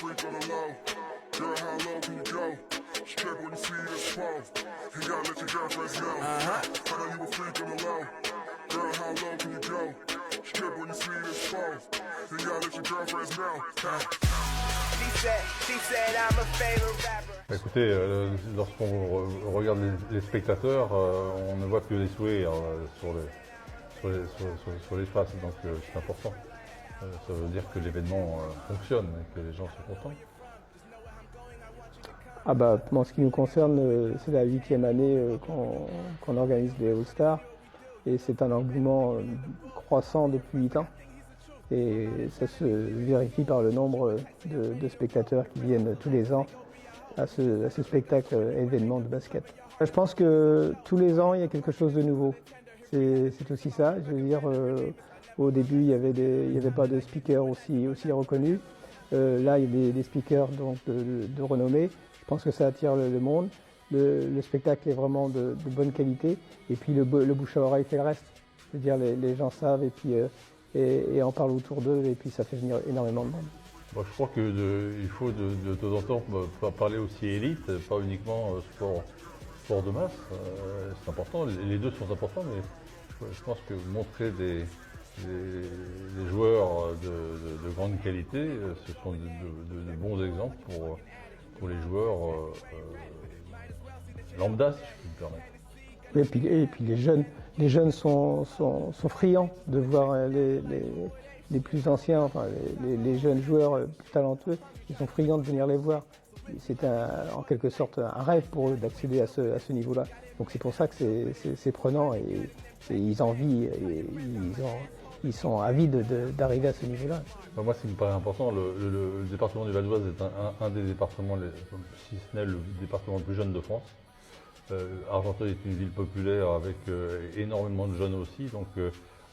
freak on the low. Girl, how low can you go? Strip when you see this pose. You gotta let your girlfriends know. I know you a freak on the low. Girl, how low can you go? Strip when you see this pose. You gotta let your girlfriends know. She said I'm a favorite rapper. Écoutez, lorsqu'on regarde les spectateurs, on ne voit que les sourires sur les faces, donc c'est important. Ça veut dire que l'événement fonctionne et que les gens sont contents. Ah bah, en ce qui nous concerne, c'est la 8e année qu'on organise les All-Stars et c'est un engouement croissant depuis 8 ans. Et ça se vérifie par le nombre de spectateurs qui viennent tous les ans à ce spectacle événement de basket. Je pense que tous les ans, il y a quelque chose de nouveau. C'est aussi ça. Je veux dire, au début, il y avait pas de speakers aussi reconnus. Là, il y a des speakers donc, de renommée. Je pense que ça attire le monde. Le spectacle est vraiment de bonne qualité. Et puis le bouche à oreille fait le reste. Je veux dire, les gens savent et puis et en parlent autour d'eux et puis ça fait venir énormément de monde. Bon, je crois qu'il faut de temps en temps parler aussi élite, pas uniquement sport de masse. C'est important, les deux sont importants, mais je pense que montrer des joueurs de grande qualité, ce sont de bons exemples pour les joueurs lambda, si je peux me permettre. Et puis les jeunes sont friands de voir les plus anciens, enfin les jeunes joueurs plus talentueux, ils sont friands de venir les voir. C'est en quelque sorte un rêve pour eux d'accéder à ce niveau-là. Donc c'est pour ça que c'est prenant et ils envient et ils sont avides d'arriver à ce niveau-là. Moi, ce qui me paraît important, le département du Val d'Oise est un des départements, si ce n'est le département le plus jeune de France. Argenteuil est une ville populaire avec énormément de jeunes aussi, donc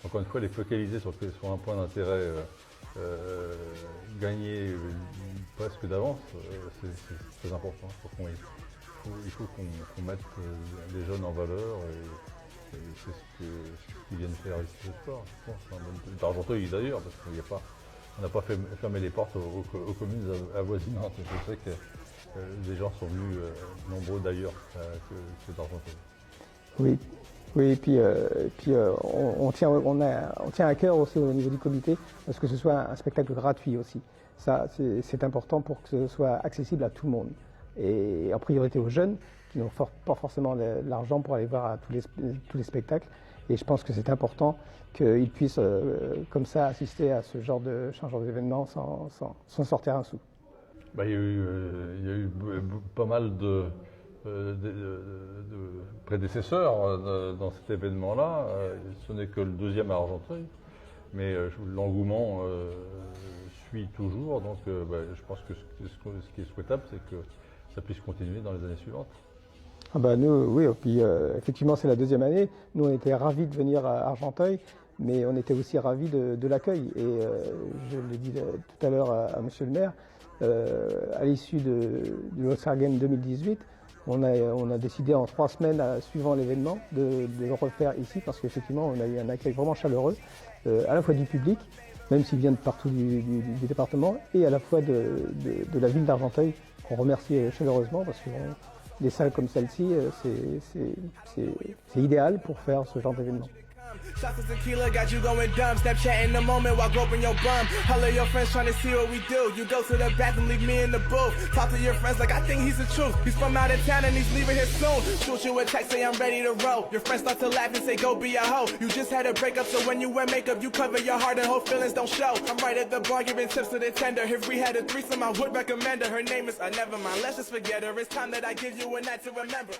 encore une fois, les focaliser sur un point d'intérêt gagné presque d'avance, c'est très important. Il faut qu'on mette les jeunes en valeur et c'est ce qu'ils viennent faire ici ce soir. Je pense d'Argenteuil d'ailleurs, parce qu'on n'a pas fermé les portes aux communes avoisinantes. Je sais que les gens sont venus nombreux d'ailleurs que d'Argenteuil. Oui, et puis on tient à cœur aussi au niveau du comité parce que ce soit un spectacle gratuit aussi. Ça, c'est important pour que ce soit accessible à tout le monde. Et en priorité aux jeunes qui n'ont pas forcément l'argent pour aller voir tous les spectacles. Et je pense que c'est important qu'ils puissent comme ça assister à ce genre d'événement sans sortir un sou. Il y a eu pas mal de prédécesseurs dans cet événement-là. Ce n'est que le deuxième à Argenteuil, mais l'engouement suit toujours. Donc je pense que ce qui est souhaitable, c'est que ça puisse continuer dans les années suivantes. Ah bah nous, oui, et puis effectivement c'est la deuxième année. Nous on était ravis de venir à Argenteuil, mais on était aussi ravis de l'accueil. Et je l'ai dit tout à l'heure à monsieur le maire, à l'issue du All-Star Game 2018, on a décidé en 3 semaines, suivant l'événement, de le refaire ici parce qu'effectivement on a eu un accueil vraiment chaleureux, à la fois du public, même s'il vient de partout du département, et à la fois de la ville d'Argenteuil, qu'on remercie chaleureusement parce que des salles comme celle-ci, c'est idéal pour faire ce genre d'événement. Shots of tequila got you going dumb. Snapchat in the moment while groping your bum. All of your friends trying to see what we do. You go to the bathroom, leave me in the booth. Talk to your friends like I think he's the truth. He's from out of town and he's leaving here soon. Shoot you a text, say I'm ready to roll. Your friends start to laugh and say go be a hoe. You just had a breakup, so when you wear makeup, you cover your heart and whole feelings don't show. I'm right at the bar giving tips to the tender. If we had a threesome, I would recommend her. Her name is never mind. Let's just forget her. It's time that I give you a night to remember.